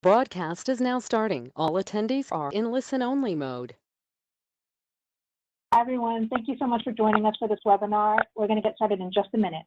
Broadcast is now starting. All attendees are in listen-only mode. Hi, everyone. Thank you so much for joining us for this webinar. We're going to get started in just a minute.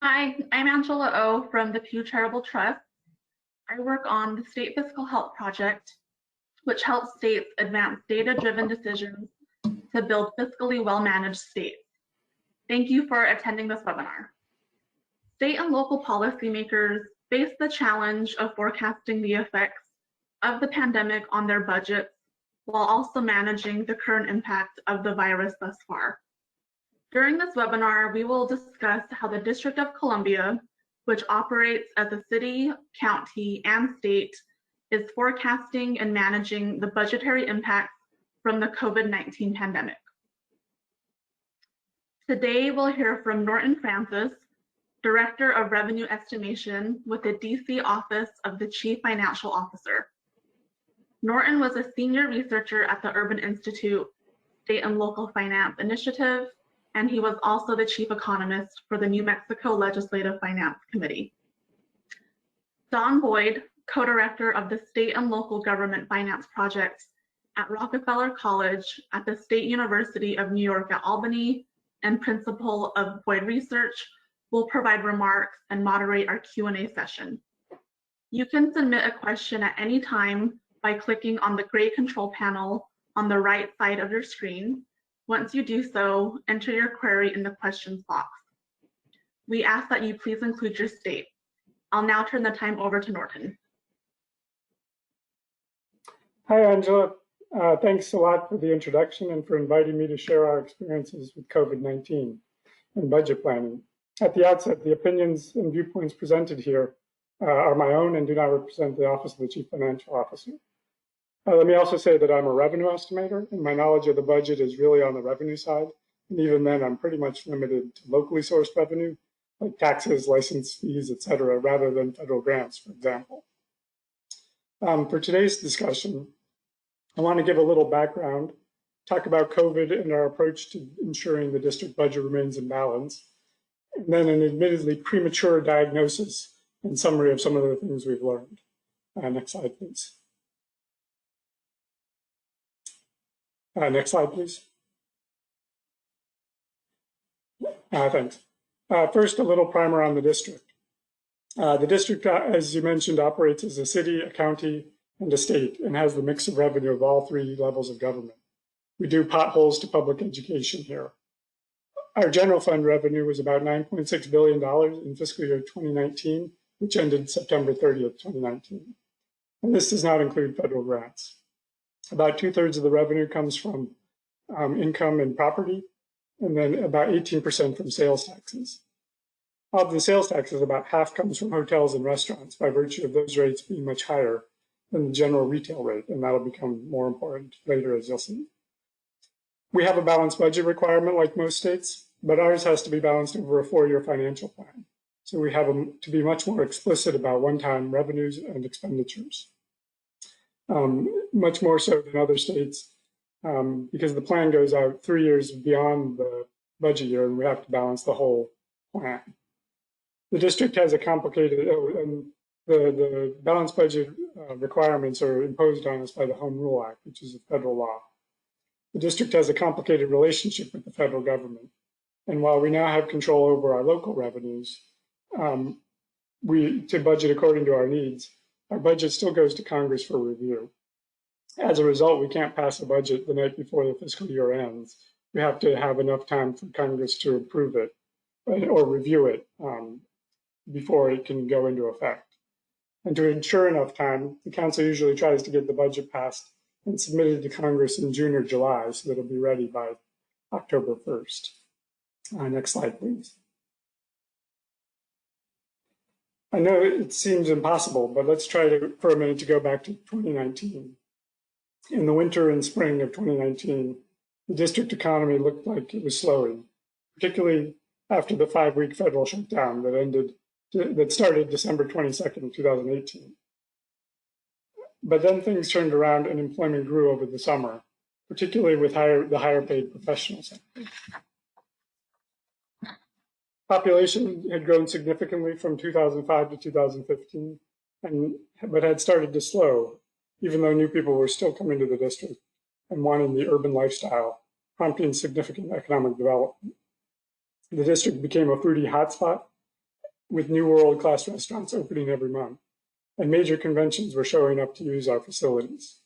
Hi, I'm Angela O from the Pew Charitable Trusts. I work on the State Fiscal Health Project, which helps states advance data-driven decisions to build fiscally well-managed states. Thank you for attending this webinar. State and local policymakers face the challenge of forecasting the effects of the pandemic on their budgets while also managing the current impact of the virus thus far. During this webinar, we will discuss how the District of Columbia, which operates as a city, county, and state, is forecasting and managing the budgetary impacts from the COVID-19 pandemic. Today, we'll hear from Norton Francis, Director of Revenue Estimation with the DC Office of the Chief Financial Officer. Norton was a senior researcher at the Urban Institute State and Local Finance Initiative, and he was also the chief economist for the New Mexico Legislative Finance Committee. Don Boyd, co-director of the State and Local Government Finance Projects at Rockefeller College at the State University of New York at Albany, and principal of Boyd Research, will provide remarks and moderate our Q&A session. You can submit a question at any time by clicking on the gray control panel on the right side of your screen. Once you do so, enter your query in the questions box. We ask that you please include your state. I'll now turn the time over to Norton. Hi, Angela. Thanks a lot for the introduction and for inviting me to share our experiences with COVID-19 and budget planning. At the outset, the opinions and viewpoints presented here are my own and do not represent the Office of the Chief Financial Officer. Let me also say that I'm a revenue estimator, and my knowledge of the budget is really on the revenue side. And even then, I'm pretty much limited to locally sourced revenue, like taxes, license fees, et cetera, rather than federal grants, for example. For today's discussion, I want to give a little background, talk about COVID and our approach to ensuring the district budget remains in balance, and then an admittedly premature diagnosis and summary of some of the things we've learned. Next slide, please. Next slide, please. Thanks. First, a little primer on the district. The district, as you mentioned, operates as a city, a county, and a state, and has the mix of revenue of all three levels of government. We do potholes to public education here. Our general fund revenue was about $9.6 billion in fiscal year 2019, which ended September 30th, 2019. And this does not include federal grants. About 2/3 of the revenue comes from income and property, and then about 18% from sales taxes. Of the sales taxes, about half comes from hotels and restaurants by virtue of those rates being much higher than the general retail rate, and that'll become more important later, as you'll see. We have a balanced budget requirement like most states, but ours has to be balanced over a 4-year financial plan. So we have to be much more explicit about one-time revenues and expenditures. Much more so than other states, because the plan goes out 3 years beyond the budget year, and we have to balance the whole plan. The district has a complicated, and the balanced budget requirements are imposed on us by the Home Rule Act, which is a federal law. The district has a complicated relationship with the federal government, and while we now have control over our local revenues, to budget according to our needs, our budget still goes to Congress for review. As a result, we can't pass a budget the night before the fiscal year ends. We have to have enough time for Congress to approve it or review it before it can go into effect. And to ensure enough time, the council usually tries to get the budget passed and submitted to Congress in June or July so that it'll be ready by October 1st. Next slide, please. I know it seems impossible, but let's try for a minute to go back to 2019. In the winter and spring of 2019, the district economy looked like it was slowing, particularly after the 5-week federal shutdown that started December 22nd, 2018. But then things turned around and employment grew over the summer, particularly with the higher paid professional sector. Population had grown significantly from 2005 to 2015, but had started to slow, even though new people were still coming to the district and wanting the urban lifestyle, prompting significant economic development. The district became a foodie hotspot with new world-class restaurants opening every month, and major conventions were showing up to use our facilities.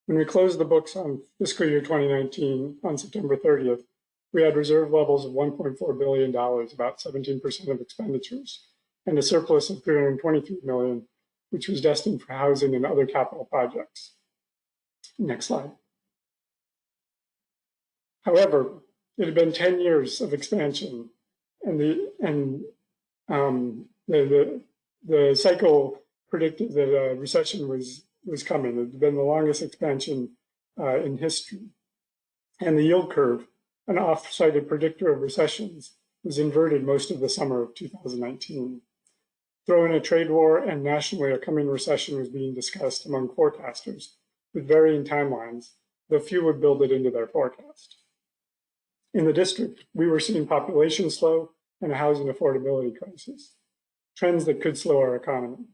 When we closed the books on fiscal year 2019 on September 30th, we had reserve levels of $1.4 billion, about 17% of expenditures, and a surplus of $323 million, which was destined for housing and other capital projects. Next slide. However, it had been 10 years of expansion, and the cycle predicted that a recession was coming. It had been the longest expansion in history. And the yield curve, an oft-cited predictor of recessions, was inverted most of the summer of 2019. Throw in a trade war, and nationally a coming recession was being discussed among forecasters with varying timelines, though few would build it into their forecast. In the district, we were seeing population slow and a housing affordability crisis, trends that could slow our economy.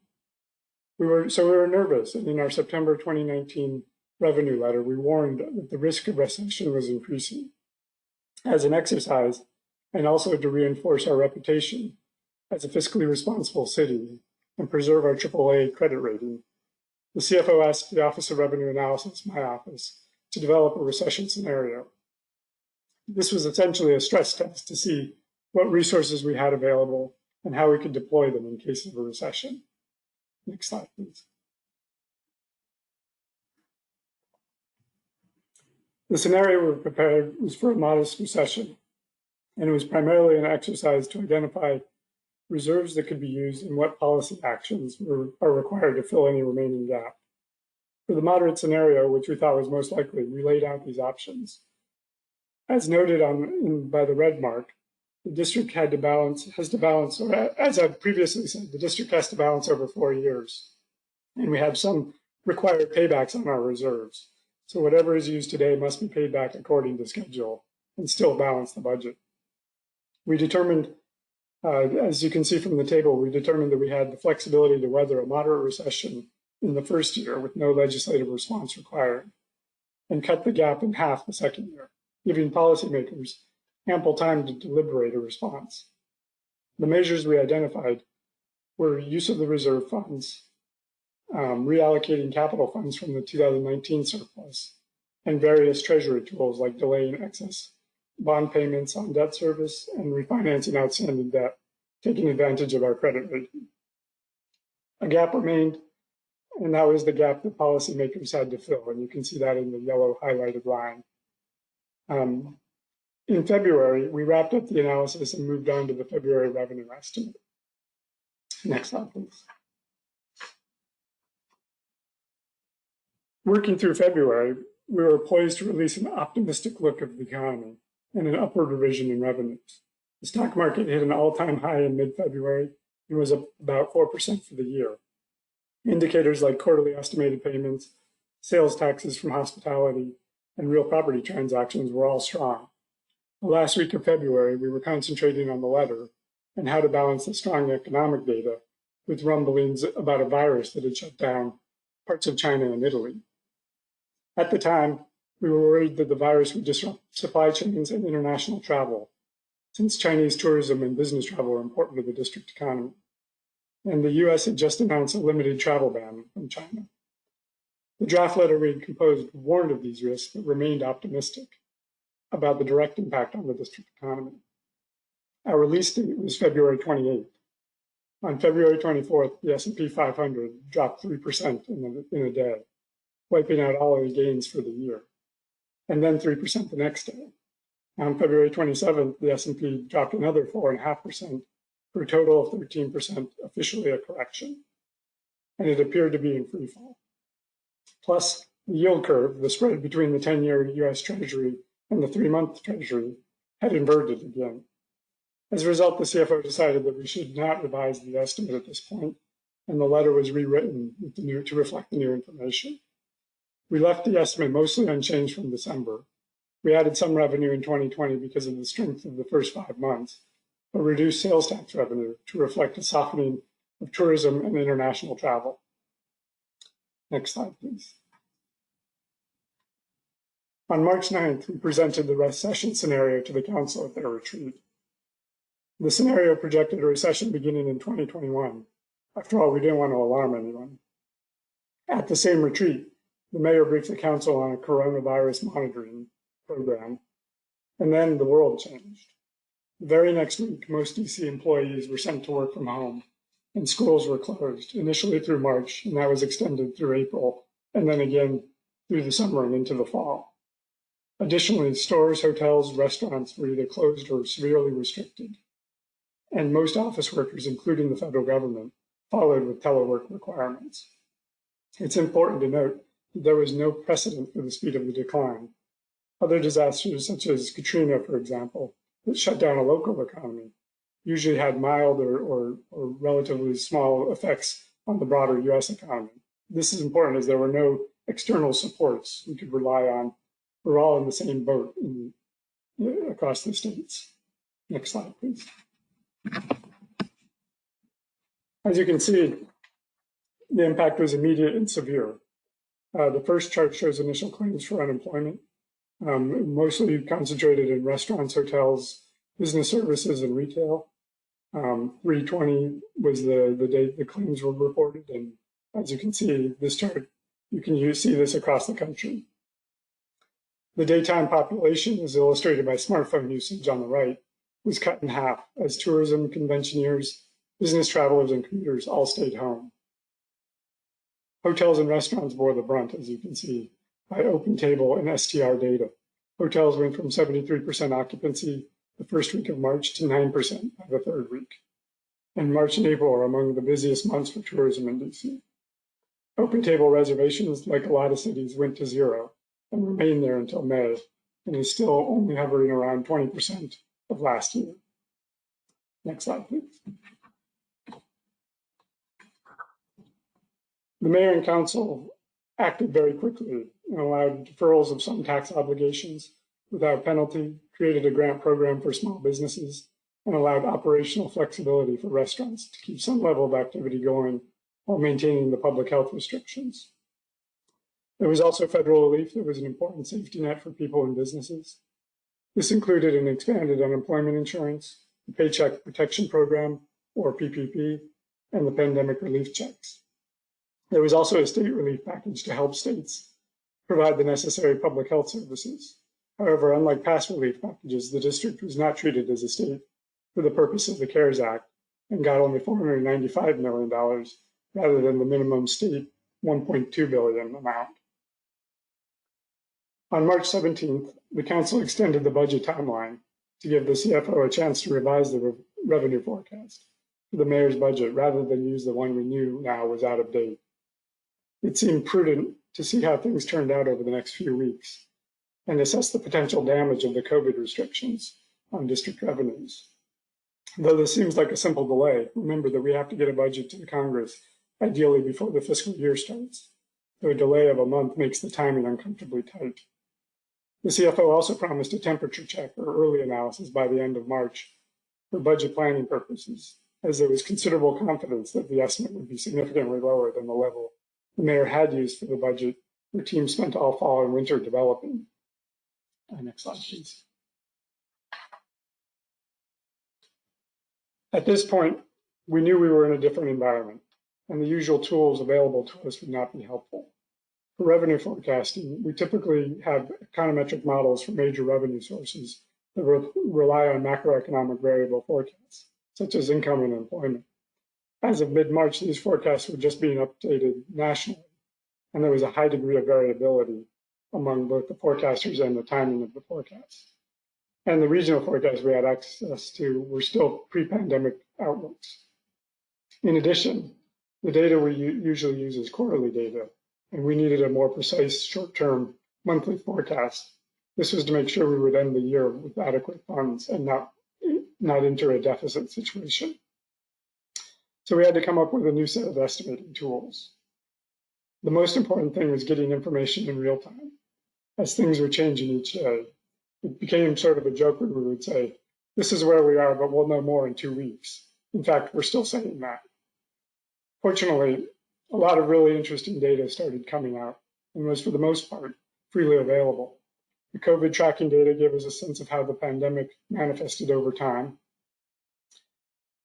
We were nervous, and in our September 2019 revenue letter, we warned that the risk of recession was increasing. As an exercise, and also to reinforce our reputation as a fiscally responsible city and preserve our AAA credit rating, the CFO asked the Office of Revenue Analysis, my office, to develop a recession scenario. This was essentially a stress test to see what resources we had available and how we could deploy them in case of a recession. Next slide, please. The scenario we prepared was for a modest recession, and it was primarily an exercise to identify reserves that could be used and what policy actions are required to fill any remaining gap. For the moderate scenario, which we thought was most likely, we laid out these options. As noted by the red mark, the district has to balance, or as I've previously said, the district has to balance over 4 years. And we have some required paybacks on our reserves. So whatever is used today must be paid back according to schedule and still balance the budget. We determined, as you can see from the table, we determined that we had the flexibility to weather a moderate recession in the first year with no legislative response required, and cut the gap in half the second year, giving policymakers ample time to deliberate a response. The measures we identified were use of the reserve funds, reallocating capital funds from the 2019 surplus, and various treasury tools like delaying excess bond payments on debt service and refinancing outstanding debt, taking advantage of our credit rating. A gap remained, and that was the gap that policymakers had to fill, and you can see that in the yellow highlighted line. In February, we wrapped up the analysis and moved on to the February revenue estimate. Next slide, please. Working through February, we were poised to release an optimistic look of the economy and an upward revision in revenues. The stock market hit an all-time high in mid-February and was up about 4% for the year. Indicators like quarterly estimated payments, sales taxes from hospitality, and real property transactions were all strong. The last week of February, we were concentrating on the weather and how to balance the strong economic data with rumblings about a virus that had shut down parts of China and Italy. At the time, we were worried that the virus would disrupt supply chains and international travel, since Chinese tourism and business travel are important to the district economy. And the US had just announced a limited travel ban from China. The draft letter we had composed warned of these risks, but remained optimistic about the direct impact on the district economy. Our release date was February 28th. On February 24th, the S&P 500 dropped 3% in a day, wiping out all of the gains for the year, and then 3% the next day. On February 27th, the S&P dropped another 4.5% for a total of 13%, officially a correction, and it appeared to be in free fall. Plus, the yield curve, the spread between the 10-year US Treasury and the 3-month Treasury, had inverted again. As a result, the CFO decided that we should not revise the estimate at this point, and the letter was rewritten to reflect the new information. We left the estimate mostly unchanged from December. We added some revenue in 2020 because of the strength of the first 5 months, but reduced sales tax revenue to reflect a softening of tourism and international travel. Next slide, please. On March 9th, we presented the recession scenario to the council at their retreat. The scenario projected a recession beginning in 2021. After all, we didn't want to alarm anyone. At the same retreat, the mayor briefed the council on a coronavirus monitoring program, and then the world changed. The very next week, most DC employees were sent to work from home, and schools were closed, initially through March, and that was extended through April, and then again through the summer and into the fall. Additionally, stores, hotels, restaurants were either closed or severely restricted, and most office workers, including the federal government, followed with telework requirements. It's important to note that there was no precedent for the speed of the decline. Other disasters, such as Katrina, for example, that shut down a local economy, usually had mild or relatively small effects on the broader US economy. This is important as there were no external supports we could rely on. We're all in the same boat across the states. Next slide, please. As you can see, the impact was immediate and severe. The first chart shows initial claims for unemployment, mostly concentrated in restaurants, hotels, business services, and retail. 3/20 was the date the claims were reported, and as you can see, this chart, you can see this across the country. The daytime population, as illustrated by smartphone usage on the right, was cut in half as tourism, conventioneers, business travelers, and commuters all stayed home. Hotels and restaurants bore the brunt, as you can see, by OpenTable and STR data. Hotels went from 73% occupancy the first week of March to 9% by the third week. And March and April are among the busiest months for tourism in DC. OpenTable reservations, like a lot of cities, went to zero and remained there until May, and is still only hovering around 20% of last year. Next slide, please. The mayor and council acted very quickly and allowed deferrals of some tax obligations without penalty, created a grant program for small businesses, and allowed operational flexibility for restaurants to keep some level of activity going while maintaining the public health restrictions. There was also federal relief that was an important safety net for people and businesses. This included an expanded unemployment insurance, the Paycheck Protection Program, or PPP, and the pandemic relief checks. There was also a state relief package to help states provide the necessary public health services. However, unlike past relief packages, the district was not treated as a state for the purpose of the CARES Act and got only $495 million rather than the minimum state $1.2 billion amount. On March 17th, the council extended the budget timeline to give the CFO a chance to revise the revenue forecast for the mayor's budget rather than use the one we knew now was out of date. It seemed prudent to see how things turned out over the next few weeks and assess the potential damage of the COVID restrictions on district revenues. Though this seems like a simple delay, remember that we have to get a budget to the Congress ideally before the fiscal year starts, though a delay of a month makes the timing uncomfortably tight. The CFO also promised a temperature check or early analysis by the end of March for budget planning purposes, as there was considerable confidence that the estimate would be significantly lower than the level the mayor had used for the budget the team spent all fall and winter developing. Next slide, please. At this point, we knew we were in a different environment, and the usual tools available to us would not be helpful. For revenue forecasting, we typically have econometric models for major revenue sources that rely on macroeconomic variable forecasts, such as income and employment. As of mid-March, these forecasts were just being updated nationally, and there was a high degree of variability among both the forecasters and the timing of the forecasts. And the regional forecasts we had access to were still pre-pandemic outlooks. In addition, the data we usually use is quarterly data, and we needed a more precise short-term monthly forecast. This was to make sure we would end the year with adequate funds and not enter a deficit situation. So we had to come up with a new set of estimating tools. The most important thing was getting information in real time. As things were changing each day, it became sort of a joke when we would say, this is where we are, but we'll know more in 2 weeks. In fact, we're still saying that. Fortunately, a lot of really interesting data started coming out and was, for the most part, freely available. The COVID tracking data gave us a sense of how the pandemic manifested over time.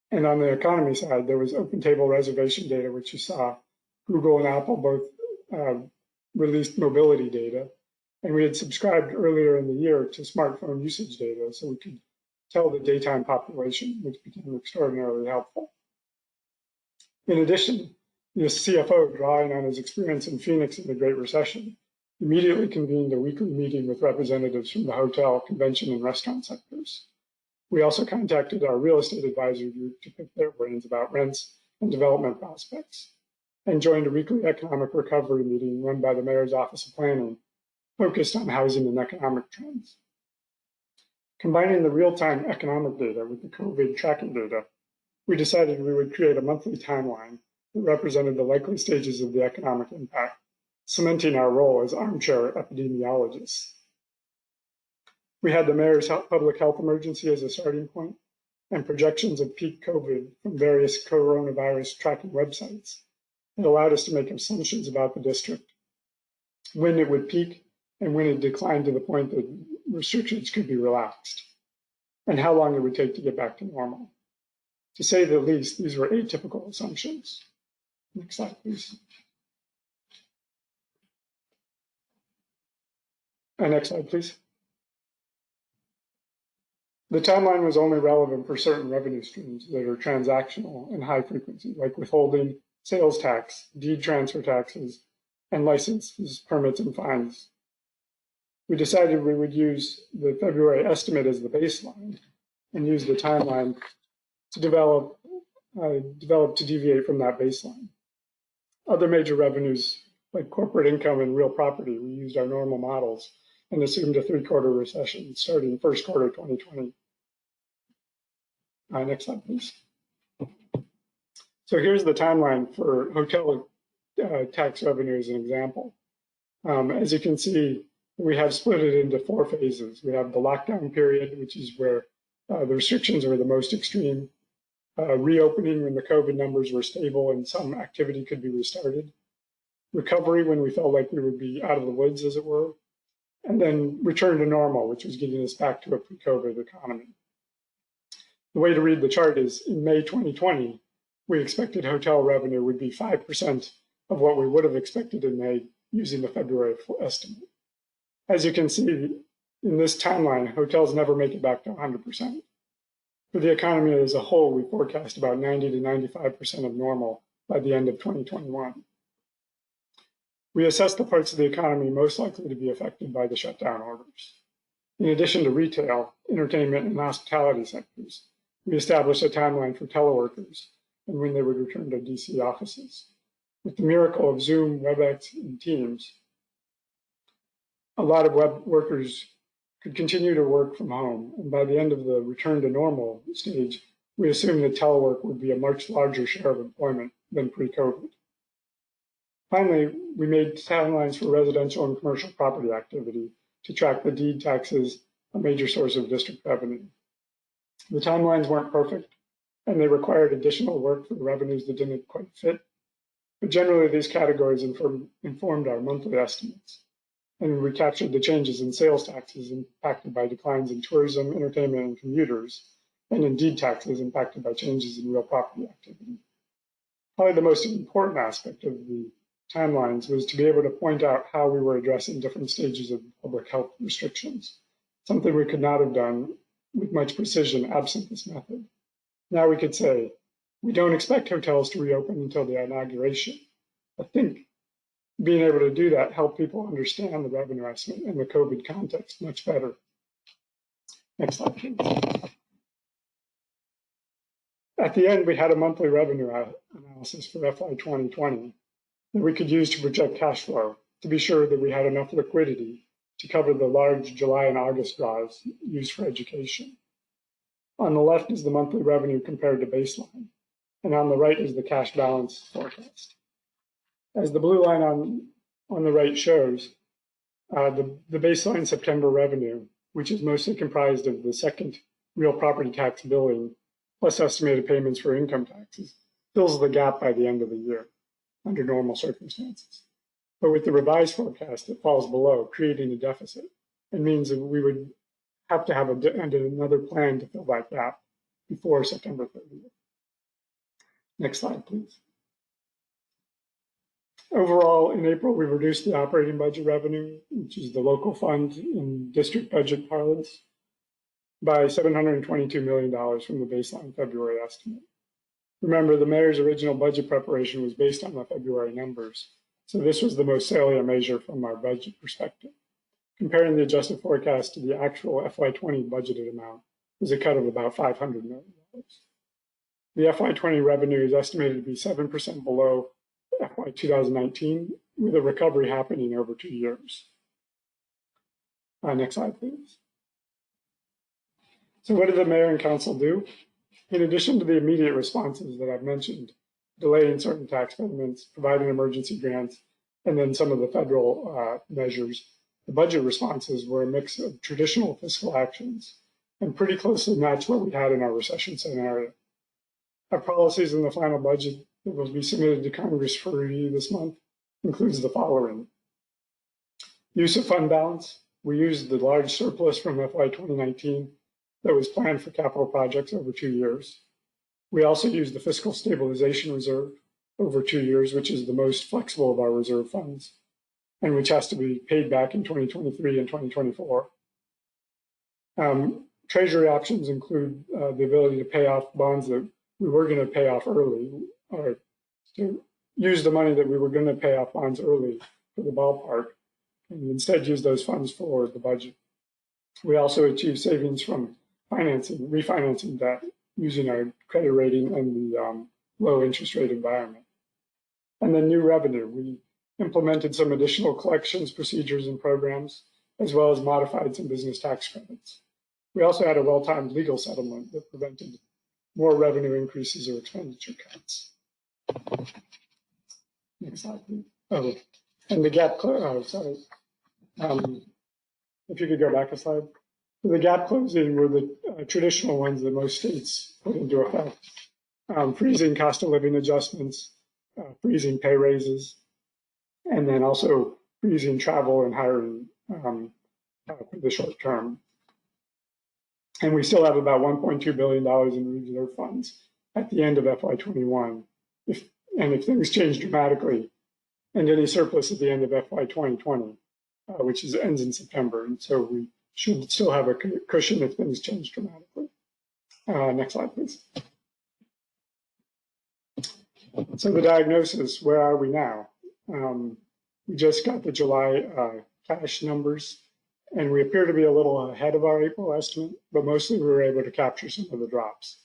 And on the economy side, there was open table reservation data, which you saw. Google and Apple both released mobility data. And we had subscribed earlier in the year to smartphone usage data, so we could tell the daytime population, which became extraordinarily helpful. In addition, the CFO, drawing on his experience in Phoenix in the Great Recession, immediately convened a weekly meeting with representatives from the hotel, convention, and restaurant sectors. We also contacted our real estate advisory group to pick their brains about rents and development prospects, and joined a weekly economic recovery meeting run by the Mayor's Office of Planning, focused on housing and economic trends. Combining the real-time economic data with the COVID tracking data, we decided we would create a monthly timeline that represented the likely stages of the economic impact, cementing our role as armchair epidemiologists. We had the mayor's public health emergency as a starting point and projections of peak COVID from various coronavirus tracking websites. It allowed us to make assumptions about the district, when it would peak and when it declined to the point that restrictions could be relaxed, and how long it would take to get back to normal. To say the least, these were atypical assumptions. Next slide, please. Next slide, please. The timeline was only relevant for certain revenue streams that are transactional and high frequency, like withholding, sales tax, deed transfer taxes, and licenses, permits, and fines. We decided we would use the February estimate as the baseline and use the timeline to develop to deviate from that baseline. Other major revenues, like corporate income and real property, we used our normal models and assumed a 3-quarter recession starting first quarter 2020. Next slide, please. So here's the timeline for hotel tax revenue as an example. As you can see, we have split it into 4 phases. We have the lockdown period, which is where the restrictions were the most extreme. Reopening when the COVID numbers were stable and some activity could be restarted. Recovery when we felt like we would be out of the woods, as it were. And then return to normal, which was getting us back to a pre-COVID economy. The way to read the chart is in May 2020, we expected hotel revenue would be 5% of what we would have expected in May using the February estimate. As you can see, in this timeline, hotels never make it back to 100%. For the economy as a whole, we forecast about 90 to 95% of normal by the end of 2021. We assessed the parts of the economy most likely to be affected by the shutdown orders. In addition to retail, entertainment, and hospitality sectors, we established a timeline for teleworkers and when they would return to DC offices. With the miracle of Zoom, WebEx, and Teams, a lot of web workers could continue to work from home, and by the end of the return to normal stage, we assumed that telework would be a much larger share of employment than pre-COVID. Finally, we made timelines for residential and commercial property activity to track the deed taxes, a major source of district revenue. The timelines weren't perfect, and they required additional work for the revenues that didn't quite fit, but generally these categories informed our monthly estimates. And we captured the changes in sales taxes impacted by declines in tourism, entertainment, and commuters, and in deed taxes impacted by changes in real property activity. Probably the most important aspect of the timelines was to be able to point out how we were addressing different stages of public health restrictions, something we could not have done with much precision absent this method. Now we could say, we don't expect hotels to reopen until the inauguration. I think being able to do that helped people understand the revenue estimate in the COVID context much better. Next slide, please. At the end, we had a monthly revenue analysis for FY 2020 that we could use to project cash flow to be sure that we had enough liquidity to cover the large July and August draws used for education. On the left is the monthly revenue compared to baseline, and on the right is the cash balance forecast. As the blue line on the right shows, the baseline September revenue, which is mostly comprised of the second real property tax billing plus estimated payments for income taxes, fills the gap by the end of the year under normal circumstances. But with the revised forecast, it falls below, creating a deficit, and means that we would have to have another plan to fill that gap before September 30th. Next slide, please. Overall, in April, we reduced the operating budget revenue, which is the local fund in district budget parlance, by $722 million from the baseline February estimate. Remember, the mayor's original budget preparation was based on the February numbers, so this was the most salient measure from our budget perspective. Comparing the adjusted forecast to the actual FY20 budgeted amount was a cut of about $500 million. The FY20 revenue is estimated to be 7% below FY 2019, with a recovery happening over 2 years. Next slide, please. So what did the mayor and council do? In addition to the immediate responses that I've mentioned, delaying certain tax payments, providing emergency grants, and then some of the federal measures, the budget responses were a mix of traditional fiscal actions and pretty closely matched what we had in our recession scenario. Our policies in the final budget that will be submitted to Congress for review this month includes the following. Use of fund balance. We used the large surplus from FY 2019 that was planned for capital projects over 2 years. We also used the fiscal stabilization reserve over 2 years, which is the most flexible of our reserve funds, and which has to be paid back in 2023 and 2024. Treasury options include the ability to pay off bonds that we were going to pay off early, or to use the money that we were going to pay off bonds early for the ballpark, and instead use those funds for the budget. We also achieved savings from refinancing debt using our credit rating and the low interest rate environment. And then new revenue. We implemented some additional collections procedures and programs, as well as modified some business tax credits. We also had a well-timed legal settlement that prevented more revenue increases or expenditure cuts. Next slide, please. Oh, and the gap, sorry. If you could go back a slide. The gap closing were the traditional ones that most states put into effect. Freezing cost of living adjustments, freezing pay raises, and then also freezing travel and hiring for the short term. And we still have about $1.2 billion in reserve funds at the end of FY21. If things change dramatically, and any surplus at the end of FY 2020, which ends in September. And so we should still have a cushion if things change dramatically. Next slide, please. So the diagnosis, where are we now? We just got the July cash numbers, and we appear to be a little ahead of our April estimate, but mostly we were able to capture some of the drops.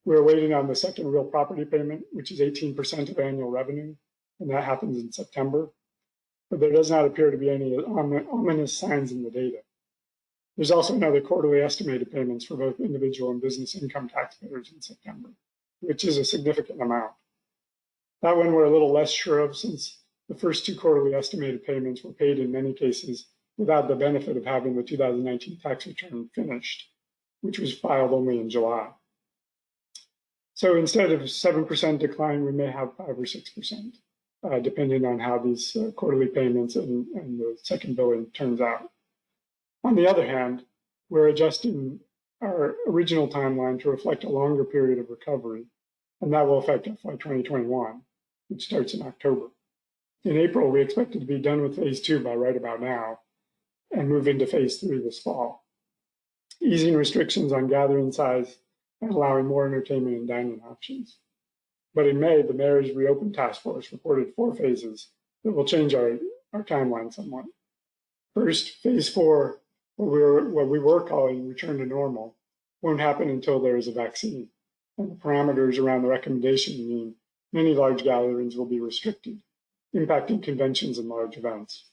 We're waiting on the second real property payment, which is 18% of annual revenue, and that happens in September. But there does not appear to be any ominous signs in the data. There's also another quarterly estimated payments for both individual and business income taxpayers in September, which is a significant amount. That one we're a little less sure of, since the first 2 quarterly estimated payments were paid in many cases without the benefit of having the 2019 tax return finished, which was filed only in July. So instead of 7% decline, we may have 5 or 6%, depending on how these quarterly payments and the second billing turns out. On the other hand, we're adjusting our original timeline to reflect a longer period of recovery, and that will affect FY 2021, which starts in October. In April, we expected to be done with phase 2 by right about now and move into phase 3 this fall, easing restrictions on gathering size and allowing more entertainment and dining options. But in May, the mayor's reopen task force reported 4 phases that will change our timeline somewhat. First, phase 4, what we were calling return to normal, won't happen until there is a vaccine. And the parameters around the recommendation mean many large gatherings will be restricted, impacting conventions and large events.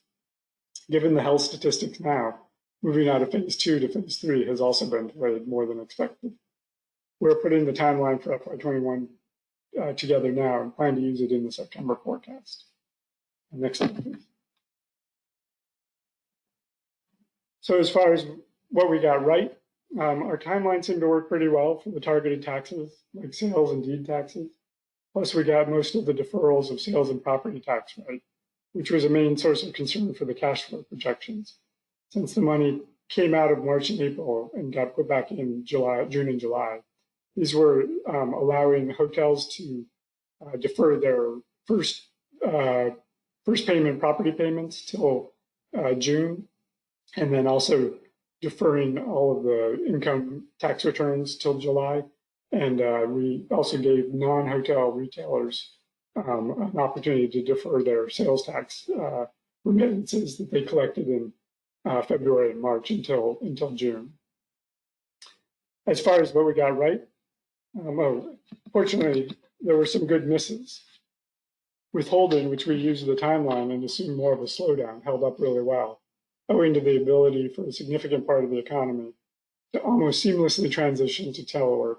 Given the health statistics now, moving out of phase 2 to phase 3 has also been delayed more than expected. We're putting the timeline for FY21 together now and plan to use it in the September forecast. Next slide, please. So as far as what we got right, our timeline seemed to work pretty well for the targeted taxes, like sales and deed taxes. Plus, we got most of the deferrals of sales and property tax right, which was a main source of concern for the cash flow projections, since the money came out of March and April and got put back in June and July. These were allowing hotels to defer their first payment property payments till June, and then also deferring all of the income tax returns till July. And we also gave non-hotel retailers an opportunity to defer their sales tax remittances that they collected in February and March until June. As far as what we got right, fortunately, there were some good misses. Withholding, which we used the timeline and assumed more of a slowdown, held up really well, owing to the ability for a significant part of the economy to almost seamlessly transition to telework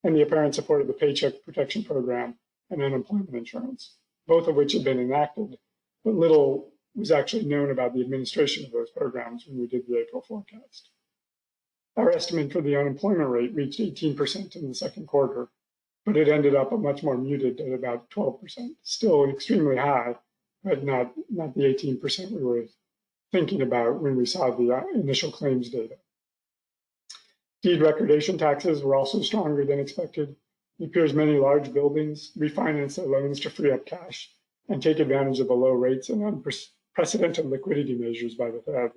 and the apparent support of the Paycheck Protection Program and unemployment insurance, both of which had been enacted, but little was actually known about the administration of those programs when we did the April forecast. Our estimate for the unemployment rate reached 18% in the second quarter, but it ended up much more muted at about 12%, still extremely high, but not the 18% we were thinking about when we saw the initial claims data. Deed recordation taxes were also stronger than expected. It appears many large buildings refinance their loans to free up cash and take advantage of the low rates and unprecedented liquidity measures by the Fed.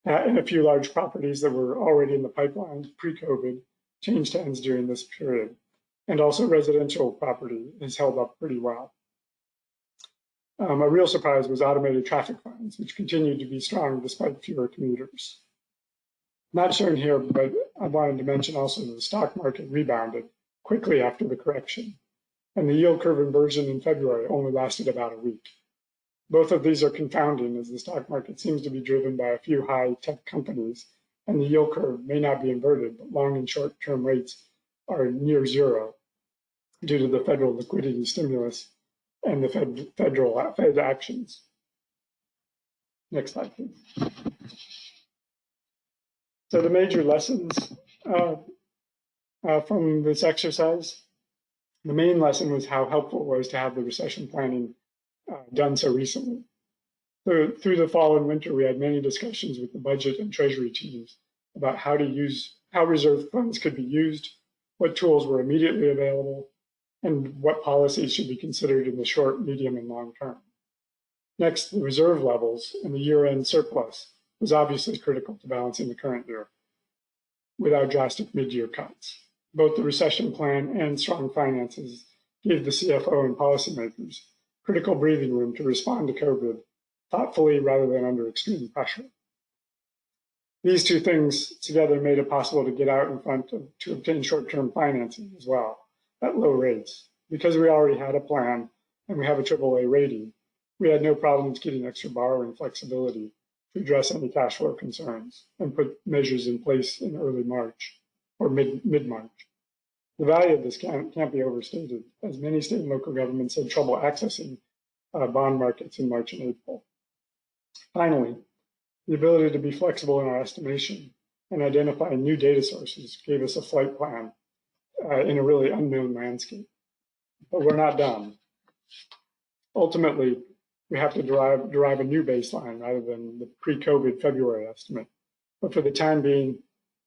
And a few large properties that were already in the pipeline pre-COVID changed hands during this period. And also residential property has held up pretty well. A real surprise was automated traffic fines, which continued to be strong despite fewer commuters. Not shown here, but I wanted to mention also that the stock market rebounded quickly after the correction, and the yield curve inversion in February only lasted about a week. Both of these are confounding, as the stock market seems to be driven by a few high-tech companies, and the yield curve may not be inverted, but long and short-term rates are near zero due to the federal liquidity stimulus and the Fed actions. Next slide, please. So the major lessons from this exercise, the main lesson was how helpful it was to have the recession planning done so recently. Through the fall and winter, we had many discussions with the budget and treasury teams about how reserve funds could be used, what tools were immediately available, and what policies should be considered in the short, medium, and long term. Next, the reserve levels and the year-end surplus was obviously critical to balancing the current year without drastic mid-year cuts. Both the recession plan and strong finances gave the CFO and policymakers critical breathing room to respond to COVID thoughtfully rather than under extreme pressure. These two things together made it possible to get out in front to obtain short-term financing as well at low rates. Because we already had a plan and we have a AAA rating, we had no problems getting extra borrowing flexibility to address any cash flow concerns and put measures in place in early March or mid-March. The value of this can't be overstated, as many state and local governments had trouble accessing bond markets in March and April. Finally, the ability to be flexible in our estimation and identify new data sources gave us a flight plan in a really unknown landscape. But we're not done. Ultimately, we have to derive a new baseline rather than the pre-COVID February estimate. But for the time being,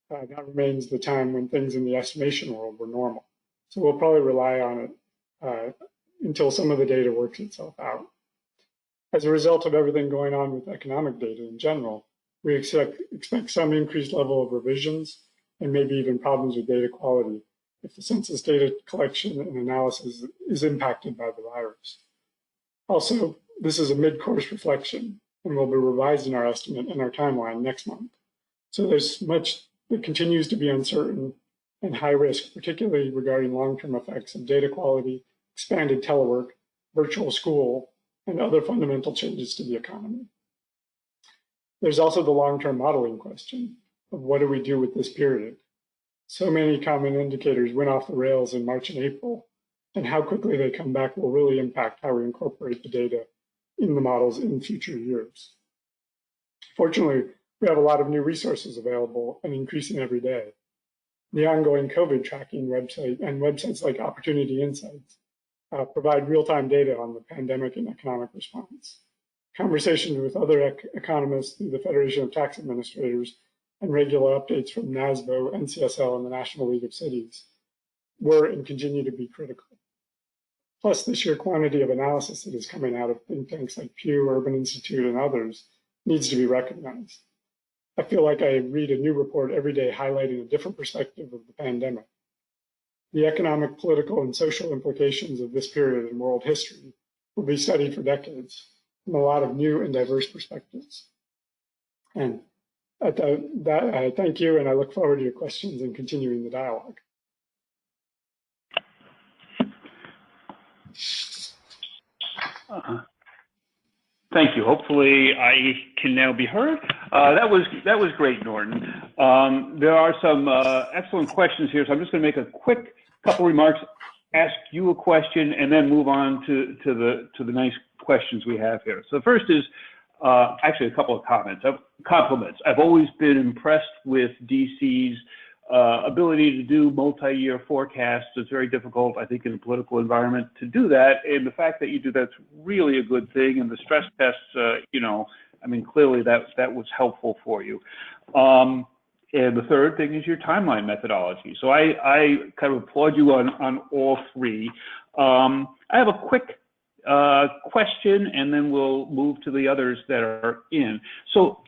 that remains the time when things in the estimation world were normal. So we'll probably rely on it until some of the data works itself out. As a result of everything going on with economic data in general, we expect some increased level of revisions and maybe even problems with data quality if the census data collection and analysis is impacted by the virus. Also, this is a mid-course reflection and will be revised in our estimate and our timeline next month. So there's much that continues to be uncertain and high risk, particularly regarding long-term effects of data quality, expanded telework, virtual school, and other fundamental changes to the economy. There's also the long-term modeling question of what do we do with this period? So many common indicators went off the rails in March and April, and how quickly they come back will really impact how we incorporate the data in the models in future years. Fortunately, we have a lot of new resources available and increasing every day. The ongoing COVID tracking website and websites like Opportunity Insights provide real-time data on the pandemic and economic response. Conversations with other economists through the Federation of Tax Administrators and regular updates from NASBO, NCSL, and the National League of Cities were and continue to be critical. Plus, the sheer quantity of analysis that is coming out of think tanks like Pew, Urban Institute, and others needs to be recognized. I feel like I read a new report every day highlighting a different perspective of the pandemic. The economic, political, and social implications of this period in world history will be studied for decades from a lot of new and diverse perspectives. And at that, I thank you, and I look forward to your questions and continuing the dialogue. Thank you. Hopefully I can now be heard. That was great, Norton. There are some excellent questions here, so I'm just going to make a quick couple remarks, ask you a question, and then move on to the nice questions we have here. So the first is actually a couple of compliments. I've always been impressed with DC's ability to do multi-year forecasts. It's very difficult, I think, in a political environment to do that. And the fact that you do that's really a good thing. And the stress tests, I mean, clearly that was helpful for you. And the third thing is your timeline methodology. So I kind of applaud you on all three. I have a quick question, and then we'll move to the others that are in. So,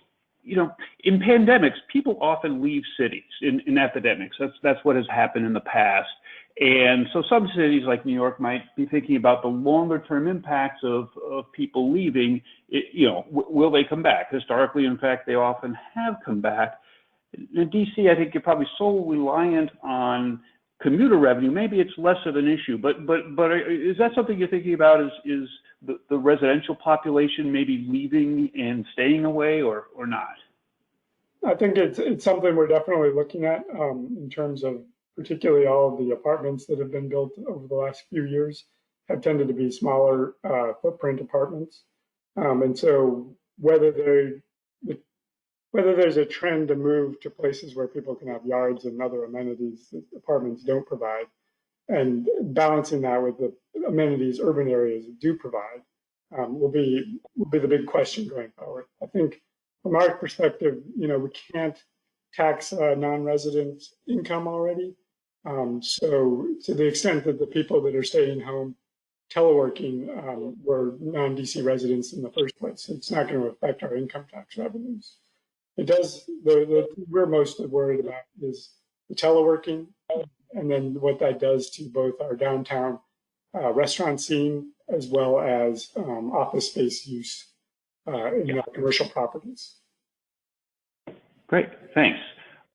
in pandemics, people often leave cities in epidemics. That's what has happened in the past. And so some cities like New York might be thinking about the longer term impacts of people leaving. Will they come back? Historically, in fact, they often have come back. In DC, I think you're probably so reliant on commuter revenue. Maybe it's less of an issue, but is that something you're thinking about? Is the residential population maybe leaving and staying away, or not? I think it's something we're definitely looking at in terms of particularly all of the apartments that have been built over the last few years have tended to be smaller footprint apartments. And so whether there's a trend to move to places where people can have yards and other amenities that apartments don't provide, and balancing that with the amenities urban areas do provide, will be the big question going forward. I think from our perspective, we can't tax non-resident income already. So to the extent that the people that are staying home teleworking were non-DC residents in the first place, it's not going to affect our income tax revenues. It does. We're most worried about is the teleworking, and then what that does to both our downtown restaurant scene as well as office space use in our commercial properties. Great, thanks.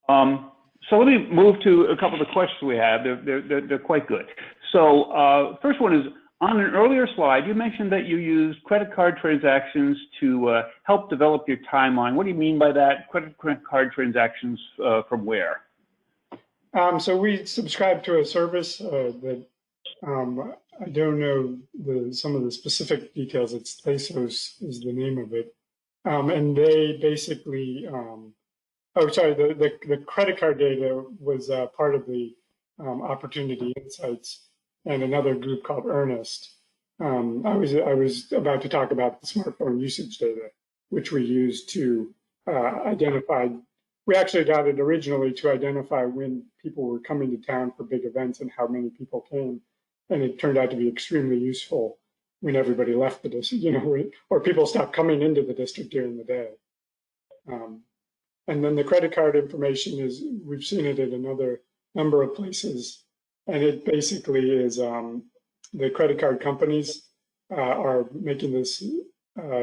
So let me move to a couple of the questions we have. They're quite good. So first one is, on an earlier slide, you mentioned that you used credit card transactions to help develop your timeline. What do you mean by that? Credit card transactions from where? So we subscribe to a service that I don't know some of the specific details. It's Thesos is the name of it. And they basically, the credit card data was part of the Opportunity Insights and another group called Earnest. I was about to talk about the smartphone usage data, which we used to identify. We actually got it originally to identify when people were coming to town for big events and how many people came. And it turned out to be extremely useful when everybody left the district, or people stopped coming into the district during the day. And then the credit card information is, we've seen it in another number of places, and it basically is the credit card companies are making this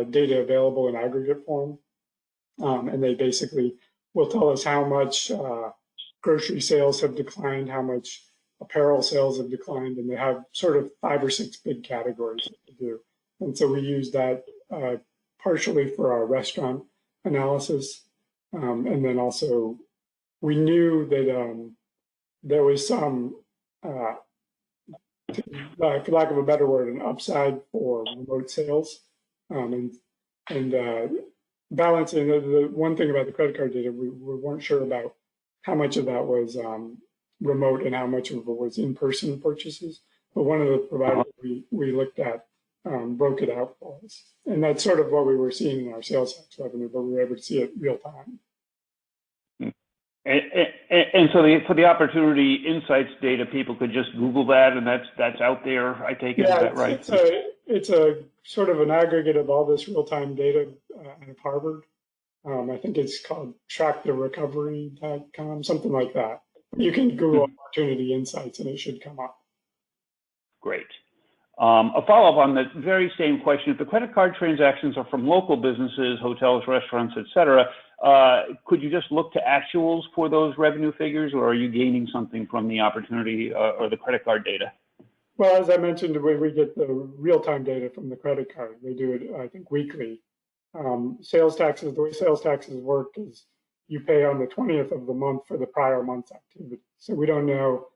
data available in aggregate form, and they basically will tell us how much grocery sales have declined, how much apparel sales have declined, and they have sort of 5 or 6 big categories that they do. And so we use that partially for our restaurant analysis. And then also we knew that there was some, for lack of a better word, an upside for remote sales. And balancing the one thing about the credit card data, we weren't sure about how much of that was remote and how much of it was in-person purchases. But one of the providers we looked at broke it out for us. And that's sort of what we were seeing in our sales tax revenue, but we were able to see it real time. And so for the Opportunity Insights data, people could just Google that, and that's out there, I take it, is that right? It's a sort of an aggregate of all this real-time data out of Harvard. I think it's called tracktherecovery.com, something like that. You can Google Opportunity Insights and it should come up. Great. A follow-up on the very same question. If the credit card transactions are from local businesses, hotels, restaurants, et cetera, could you just look to actuals for those revenue figures, or are you gaining something from the Opportunity or the credit card data? Well, as I mentioned, we get the real-time data from the credit card. We do it, I think, weekly. Sales taxes, the way sales taxes work is you pay on the 20th of the month for the prior month's activity. So we don't know,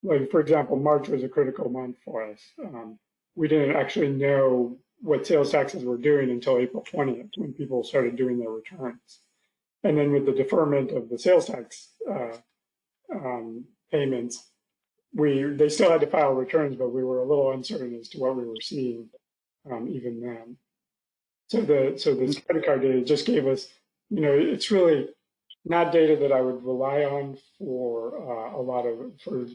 like, for example, March was a critical month for us. We didn't actually know what sales taxes were doing until April 20th, when people started doing their returns. And then with the deferment of the sales tax payments, they still had to file returns, but we were a little uncertain as to what we were seeing even then. So this credit card data just gave us, it's really not data that I would rely on for for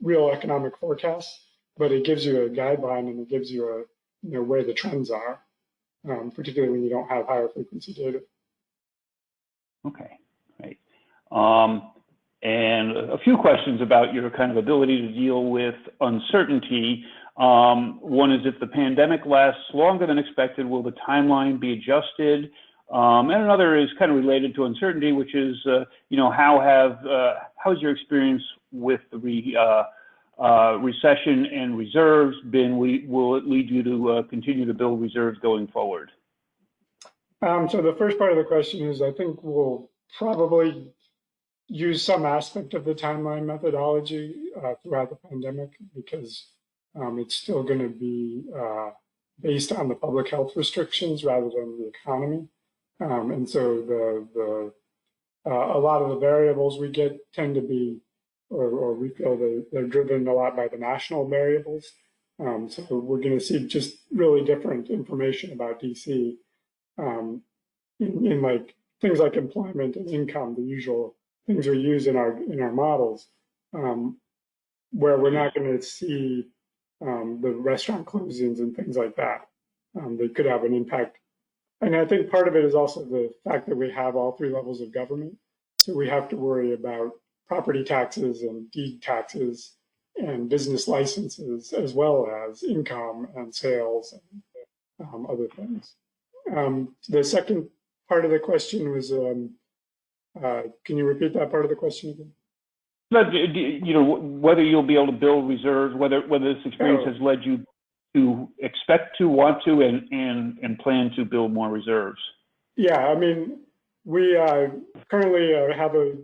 real economic forecasts, but it gives you a guideline and it gives you where the trends are, particularly when you don't have higher frequency data. Okay, great. And a few questions about your kind of ability to deal with uncertainty. One is, if the pandemic lasts longer than expected, will the timeline be adjusted? And another is kind of related to uncertainty, which is, how's your experience with the recession and reserves been? Will it lead you to continue to build reserves going forward? So the first part of the question is, I think we'll probably use some aspect of the timeline methodology throughout the pandemic, because it's still going to be based on the public health restrictions rather than the economy. And so a lot of the variables we get tend to be, or we feel they're driven a lot by the national variables. So we're going to see just really different information about DC in like things like employment and income, the usual things we use in our models, where we're not going to see the restaurant closings and things like that. They could have an impact. And I think part of it is also the fact that we have all 3 levels of government. So we have to worry about property taxes and deed taxes and business licenses, as well as income and sales and other things. The second part of the question was, can you repeat that part of the question again? Whether you'll be able to build reserves, whether this experience has led you to expect to, want to, and plan to build more reserves. Yeah, I mean, we currently have a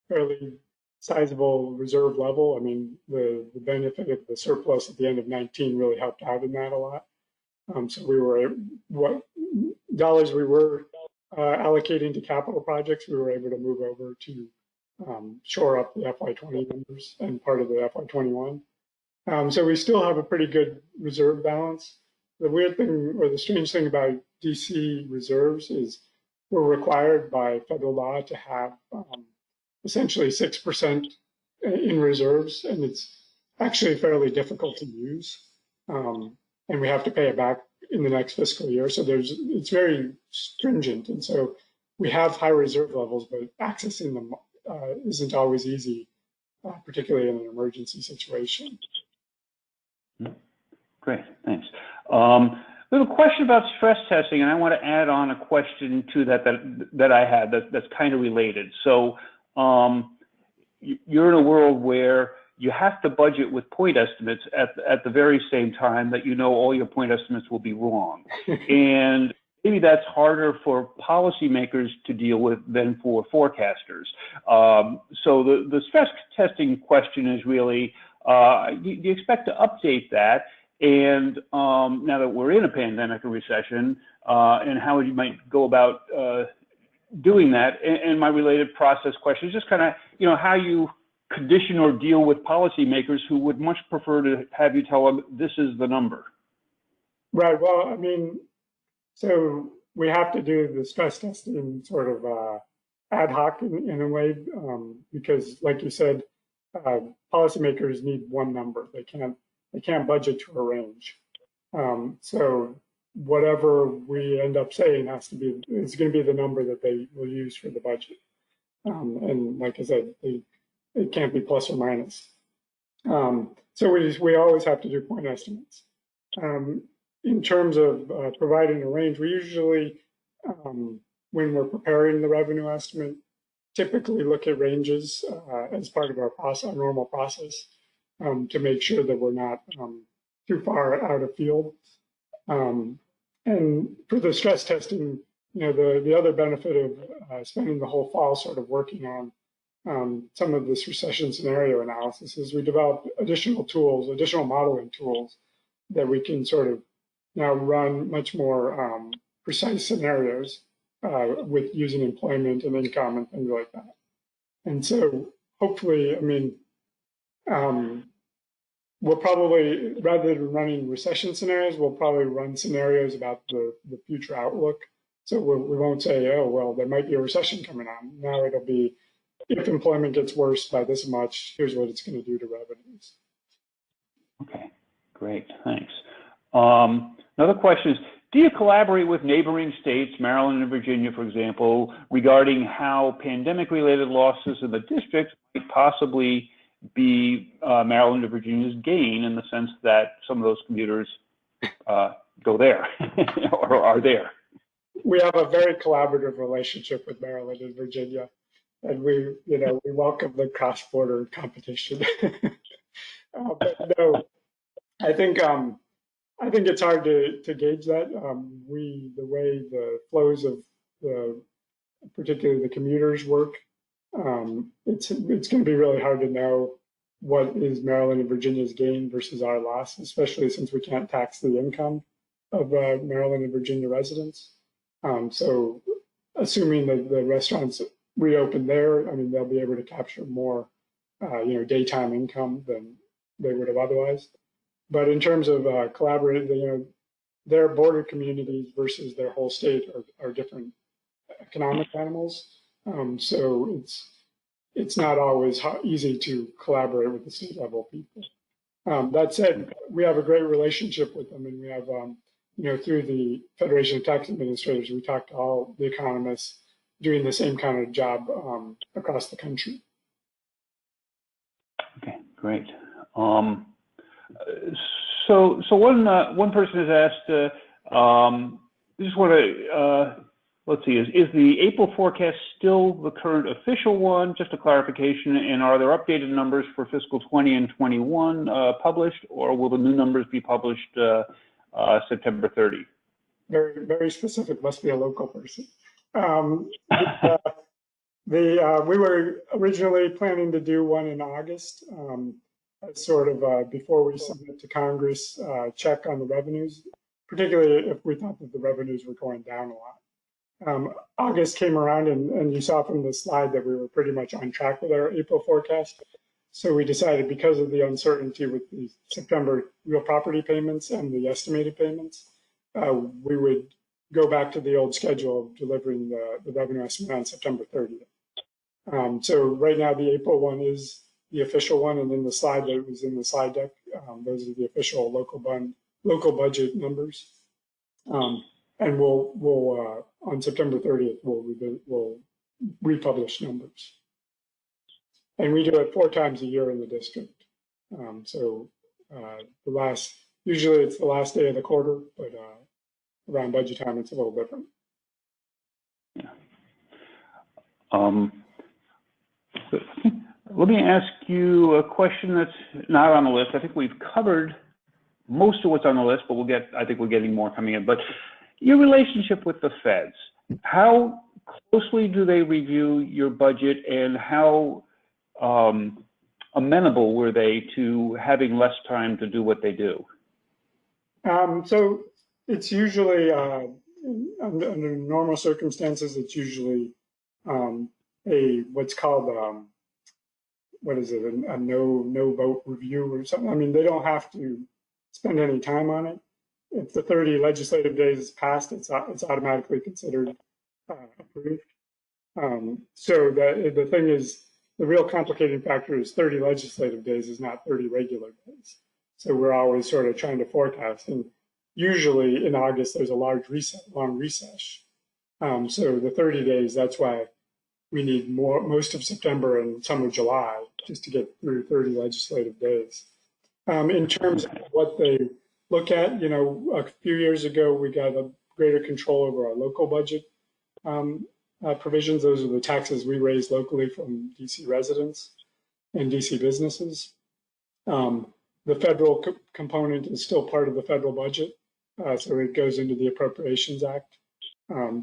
fairly sizable reserve level. I mean, the benefit of the surplus at the end of 19 really helped out in that a lot. So we were, what dollars we were allocating to capital projects, we were able to move over to shore up the FY20 numbers and part of the FY21. So we still have a pretty good reserve balance. The weird thing, or the strange thing about DC reserves is we're required by federal law to have essentially 6% in reserves, and it's actually fairly difficult to use. and we have to pay it back in the next fiscal year. So it's very stringent, and so we have high reserve levels, but accessing them isn't always easy, particularly in an emergency situation. Great, thanks. We have a question about stress testing, and I want to add on a question to that I had that's kind of related. So you're in a world where you have to budget with point estimates at the very same time that you know all your point estimates will be wrong. And maybe that's harder for policymakers to deal with than for forecasters. So the stress testing question is really, do you expect to update that? And now that we're in a pandemic or recession, and how you might go about doing that. And my related process question is just kind of, how you condition or deal with policymakers who would much prefer to have you tell them this is the number. Right. Well, I mean, so we have to do the stress testing sort of ad hoc in a way, because, like you said, policymakers need one number. They can't budget to a range. So whatever we end up saying is going to be the number that they will use for the budget. And like I said, it can't be plus or minus. So we always have to do point estimates. In terms of providing a range, we usually, when we're preparing the revenue estimate, typically look at ranges as part of our normal process to make sure that we're not too far out of field. And for the stress testing, the other benefit of spending the whole fall sort of working on some of this recession scenario analysis is we developed additional modeling tools that we can sort of now run much more precise scenarios with using employment and income and things like that. And so hopefully, I mean, we'll probably, rather than running recession scenarios, we'll probably run scenarios about the future outlook. So we won't say, oh, well, there might be a recession coming on. Now it'll be, if employment gets worse by this much, here's what it's going to do to revenues. Okay, great, thanks. Another question is, do you collaborate with neighboring states, Maryland and Virginia, for example, regarding how pandemic-related losses in the districts might possibly be Maryland and Virginia's gain, in the sense that some of those commuters go there or are there? We have a very collaborative relationship with Maryland and Virginia, and we welcome the cross-border competition. But no, I think it's hard to gauge that. The way the flows of particularly the commuters work, it's going to be really hard to know what is Maryland and Virginia's gain versus our loss, especially since we can't tax the income of Maryland and Virginia residents. So assuming that the restaurants reopen there, I mean, they'll be able to capture more, daytime income than they would have otherwise. But in terms of collaborating, their border communities versus their whole state are different economic animals. So it's not always easy to collaborate with the state level people. That said, we have a great relationship with them, and we have, through the Federation of Tax Administrators, we talk to all the economists doing the same kind of job across the country. Okay, great. So one person has asked, just want to, let's see, is the April forecast still the current official one? Just a clarification, and are there updated numbers for fiscal 20 and 21 published, or will the new numbers be published September 30? Very, very specific, must be a local person. We were originally planning to do one in August, sort of before we submit to Congress, check on the revenues, particularly if we thought that the revenues were going down a lot. August came around, and you saw from the slide that we were pretty much on track with our April forecast. So we decided, because of the uncertainty with the September real property payments and the estimated payments, we would go back to the old schedule of delivering the revenue estimate on September 30th. So right now, the April one is the official one, and then the slide that was in the slide deck, those are the official local bond local budget numbers. And we'll on September 30th, we'll republish numbers. And we do it 4 times a year in the district. Usually it's the last day of the quarter, but around budget time, it's a little different. Yeah. Let me ask you a question that's not on the list. I think we've covered most of what's on the list, but I think we're getting more coming in. But your relationship with the feds, how closely do they review your budget, and how amenable were they to having less time to do what they do? So it's usually, under normal circumstances, it's usually what's called, a no vote review or something. I mean, they don't have to spend any time on it. If the 30 legislative days is passed, it's automatically considered approved. So the thing is, the real complicating factor is 30 legislative days is not 30 regular days. So we're always sort of trying to forecast. And usually in August, there's a long recess. So the 30 days, that's why we need most of September and some of July just to get through 30 legislative days. In terms of what they look at, a few years ago, we got a greater control over our local budget provisions. Those are the taxes we raise locally from DC residents and DC businesses. The federal component is still part of the federal budget, so it goes into the Appropriations Act,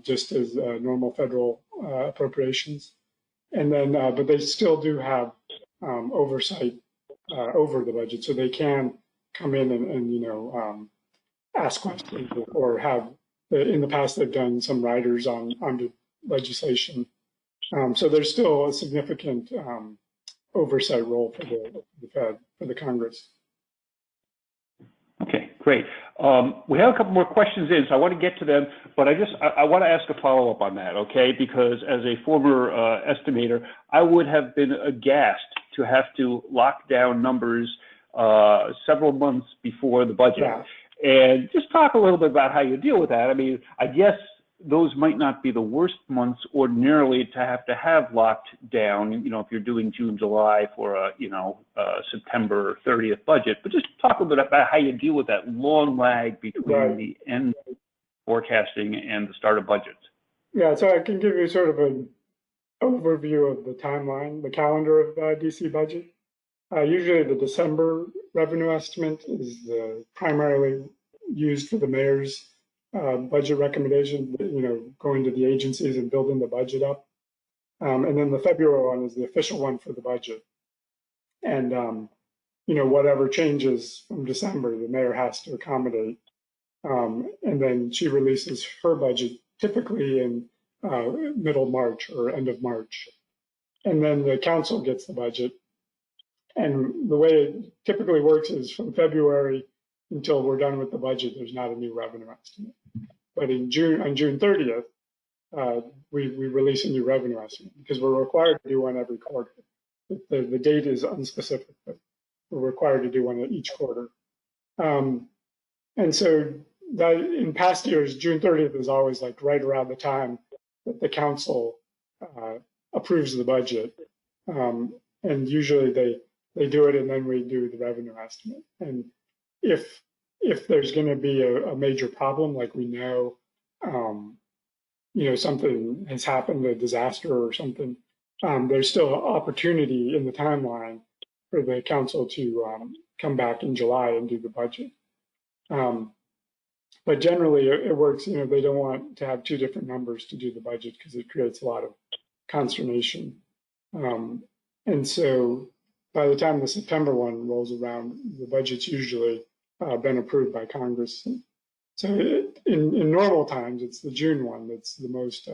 just as normal federal appropriations. And then, but they still do have oversight over the budget, so they can come in and ask questions, or have, in the past, they've done some riders on the legislation. So there's still a significant oversight role for the Fed, for the Congress. Okay, great. We have a couple more questions in, so I want to get to them, but I want to ask a follow-up on that, okay? Because as a former estimator, I would have been aghast to have to lock down numbers several months before the budget. Yeah. And just talk a little bit about how you deal with that. I mean, I guess those might not be the worst months ordinarily to have locked down, if you're doing June, July for a September 30th budget, but just talk a little bit about how you deal with that long lag between the end of forecasting and the start of budgets. Yeah, so I can give you sort of an overview of the timeline, the calendar of DC budget. Usually the December revenue estimate is primarily used for the mayor's budget recommendation, going to the agencies and building the budget up. And then the February one is the official one for the budget. And, whatever changes from December, the mayor has to accommodate. And then she releases her budget typically in middle March or end of March. And then the council gets the budget. And the way it typically works is from February until we're done with the budget, there's not a new revenue estimate. But on June 30th, we release a new revenue estimate because we're required to do one every quarter. The date is unspecific, but we're required to do one at each quarter. And so that in past years, June 30th is always like right around the time that the council approves the budget. And usually they do it, and then we do the revenue estimate. And if there's going to be a major problem, like we know, something has happened, a disaster or something, there's still opportunity in the timeline for the council to come back in July and do the budget. But generally, it works. They don't want to have 2 different numbers to do the budget because it creates a lot of consternation. And so by the time the September one rolls around, the budget's usually been approved by Congress. So in normal times, it's the June one that's the most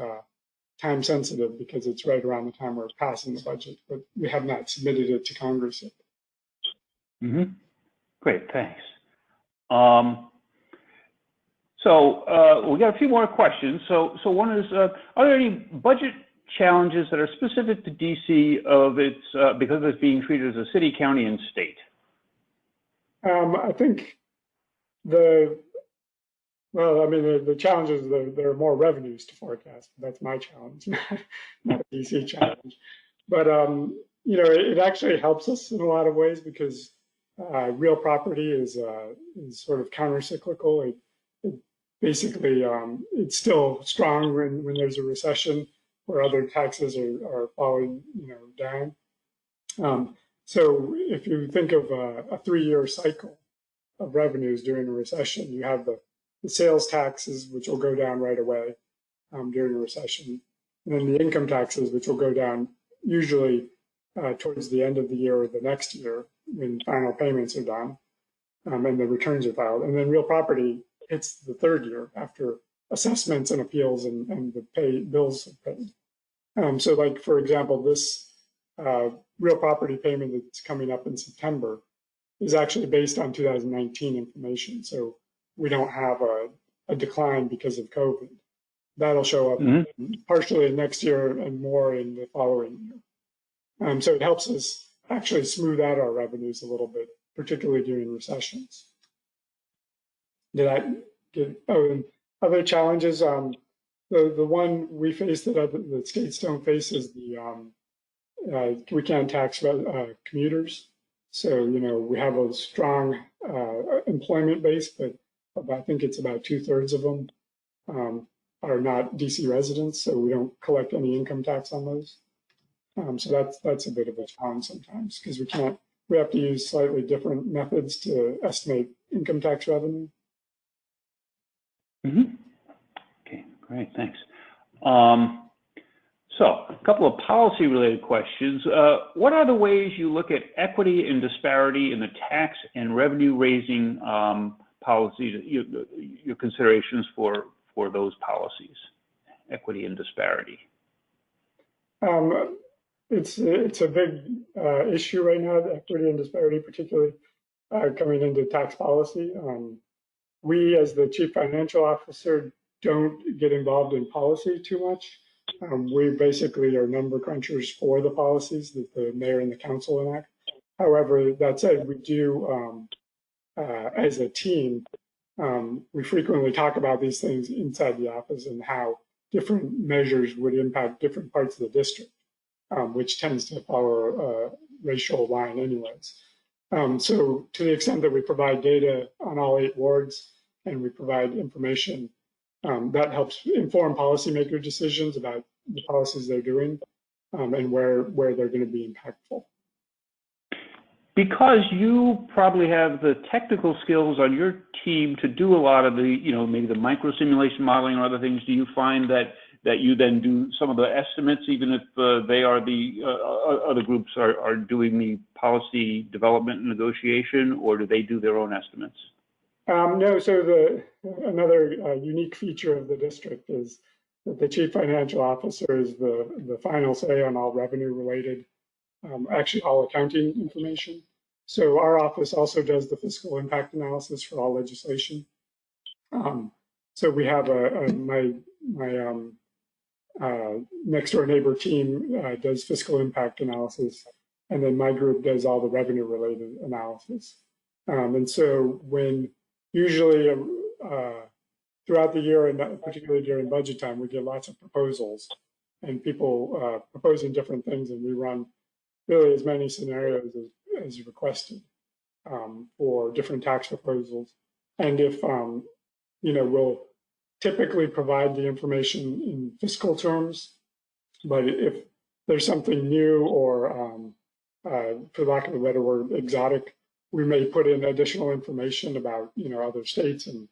time sensitive because it's right around the time we're passing the budget, but we have not submitted it to Congress yet. Mm-hmm. Great, thanks. So we got a few more questions. So one is, are there any budget challenges that are specific to DC because it's being treated as a city, county, and state? I think Well, I mean, the challenge is there are more revenues to forecast. That's my challenge, not a DC challenge. But it actually helps us in a lot of ways because real property is sort of countercyclical. It basically it's still strong when there's a recession where other taxes are falling down. So if you think of a 3-year cycle of revenues during a recession, you have the sales taxes, which will go down right away during a recession, and then the income taxes, which will go down usually towards the end of the year or the next year when final payments are done and the returns are filed. And then real property hits the 3rd year after assessments and appeals and the bills are paid. So like, for example, this real property payment that's coming up in September is actually based on 2019 information. So we don't have a decline because of COVID. That'll show up partially next year and more in the following year. So it helps us actually smooth out our revenues a little bit, particularly during recessions. And other challenges, the one we face that states don't face is we can't tax commuters. So, we have a strong employment base, but I think it's about 2/3 of them are not DC residents, so we don't collect any income tax on those. So that's a bit of a challenge sometimes because we have to use slightly different methods to estimate income tax revenue. Okay, great, thanks. So a couple of policy-related questions. What are the ways you look at equity and disparity in the tax and revenue-raising policies, your considerations for those policies, equity and disparity? It's a big issue right now, the equity and disparity, particularly coming into tax policy. We, as the chief financial officer, don't get involved in policy too much. We basically are number crunchers for the policies that the mayor and the council enact. However, that said, we do, as a team, we frequently talk about these things inside the office and how different measures would impact different parts of the district, which tends to follow a racial line anyways. So to the extent that we provide data on all 8 wards and we provide information, that helps inform policymaker decisions about the policies they're doing and where they're going to be impactful. Because you probably have the technical skills on your team to do a lot of the, maybe the micro simulation modeling or other things, do you find that you then do some of the estimates, even if they are the other groups are doing the policy development and negotiation, or do they do their own estimates? No, so another unique feature of the district is that the chief financial officer is the final say on all revenue related, actually all accounting information. So our office also does the fiscal impact analysis for all legislation. So we have my next door neighbor team does fiscal impact analysis, and then my group does all the revenue related analysis. And so when usually throughout the year, and particularly during budget time, we get lots of proposals and people proposing different things, and we run really as many scenarios as requested for different tax proposals. And if, we'll typically provide the information in fiscal terms, but if there's something new or, for lack of a better word, exotic, we may put in additional information about, other states and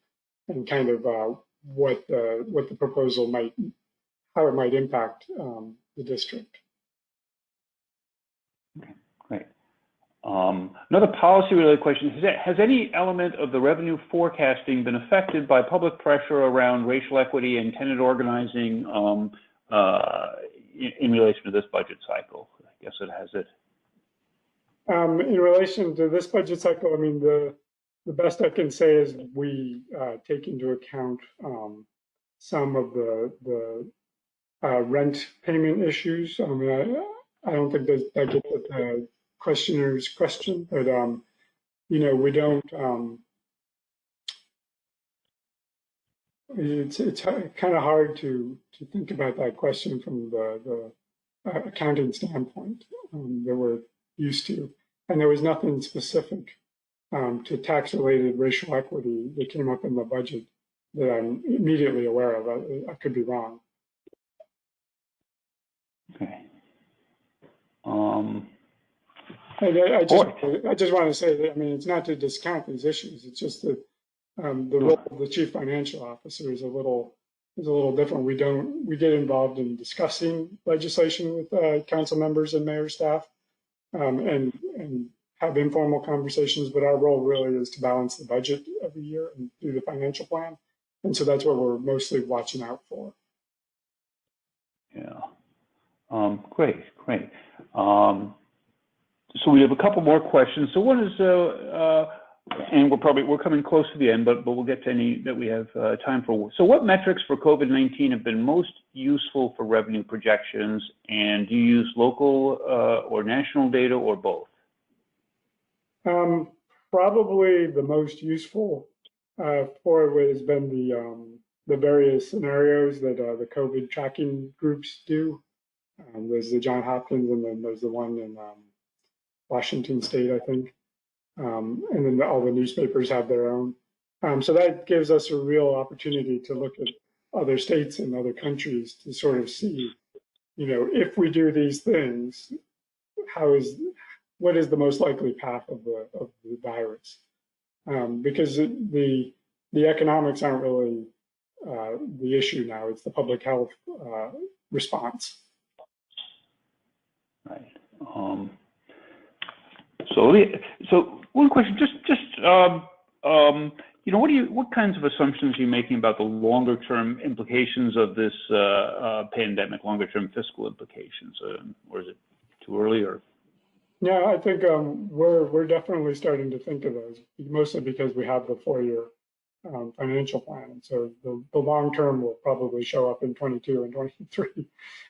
kind of what the proposal how it might impact the district. Okay, great. Another policy-related question, has any element of the revenue forecasting been affected by public pressure around racial equity and tenant organizing in relation to this budget cycle? I guess it has it. In relation to this budget cycle, I mean, the best I can say is we take into account some of the rent payment issues. I mean, I don't think that gets at the questioner's question, but we don't It's kind of hard to think about that question from the accounting standpoint that we're used to, and there was nothing specific to tax-related racial equity that came up in the budget that I'm immediately aware of. I could be wrong. Okay. I just want to say that, I mean, it's not to discount these issues. It's just that the role of the chief financial officer is a little different. We get involved in discussing legislation with council members and mayor staff, and have informal conversations. But our role really is to balance the budget every year and do the financial plan, and so that's what we're mostly watching out for. Yeah. Great. So we have a couple more questions. So one is, and we're coming close to the end, but we'll get to any that we have time for. So what metrics for COVID-19 have been most useful for revenue projections, and do you use local or national data or both? Probably the most useful for it has been the various scenarios that the COVID tracking groups do. There's the Johns Hopkins, and then there's the one in Washington State, I think. And then all the newspapers have their own. So that gives us a real opportunity to look at other states and other countries to sort of see, if we do these things, what is the most likely path of the virus? Because the economics aren't really the issue now. It's the public health response. Right. So one question, what kinds of assumptions are you making about the longer term implications of this pandemic, longer term fiscal implications, or is it too early? Or yeah, I think we're definitely starting to think of those, mostly because we have the 4-year financial plan, and so the long term will probably show up in 22 and 23.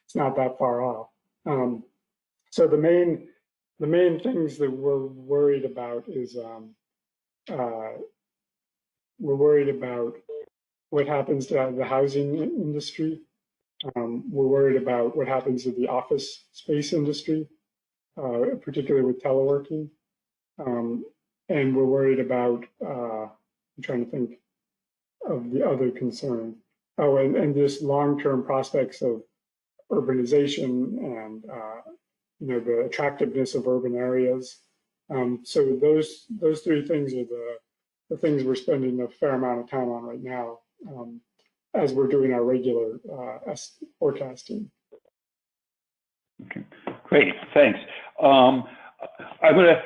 It's not that far off. So the main things that we're worried about is we're worried about what happens to the housing industry. We're worried about what happens to the office space industry, particularly with teleworking. And we're worried about, I'm trying to think of the other concern. Oh, and this long-term prospects of urbanization and the attractiveness of urban areas. So those 3 things are the things we're spending a fair amount of time on right now as we're doing our regular forecasting. Okay, great, thanks. I'm gonna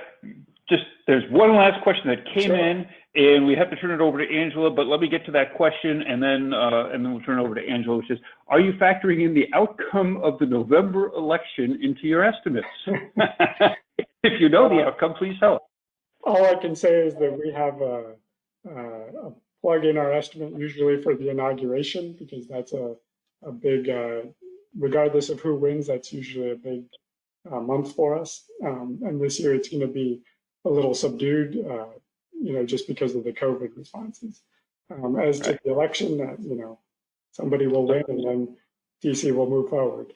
there's one last question that came in, and we have to turn it over to Angela, but let me get to that question, and then we'll turn it over to Angela, which is, are you factoring in the outcome of the November election into your estimates? If you know the outcome, please tell us. All I can say is that we have a plug in our estimate usually for the inauguration, because that's a big, regardless of who wins, that's usually a big month for us. And this year it's going to be a little subdued, just because of the COVID responses. As to the election, somebody will win and then DC will move forward.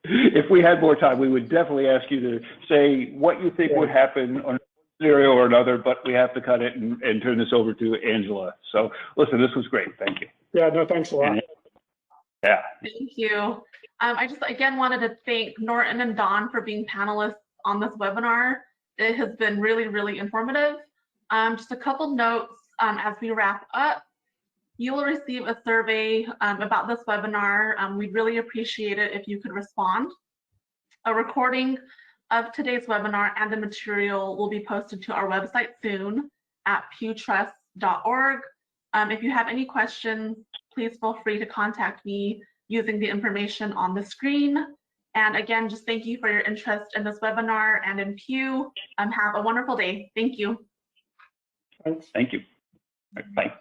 If we had more time, we would definitely ask you to say what you think would happen on a scenario or another, but we have to cut it and turn this over to Angela. So listen, this was great. Thank you. Yeah, no, thanks a lot. Yeah. Thank you. I just again wanted to thank Norton and Don for being panelists on this webinar. It has been really, really informative. Just a couple notes as we wrap up. You will receive a survey about this webinar. We'd really appreciate it if you could respond. A recording of today's webinar and the material will be posted to our website soon at pewtrust.org. If you have any questions, please feel free to contact me using the information on the screen. And again, just thank you for your interest in this webinar and in Pew. Have a wonderful day. Thank you. Thanks. Thank you. Bye.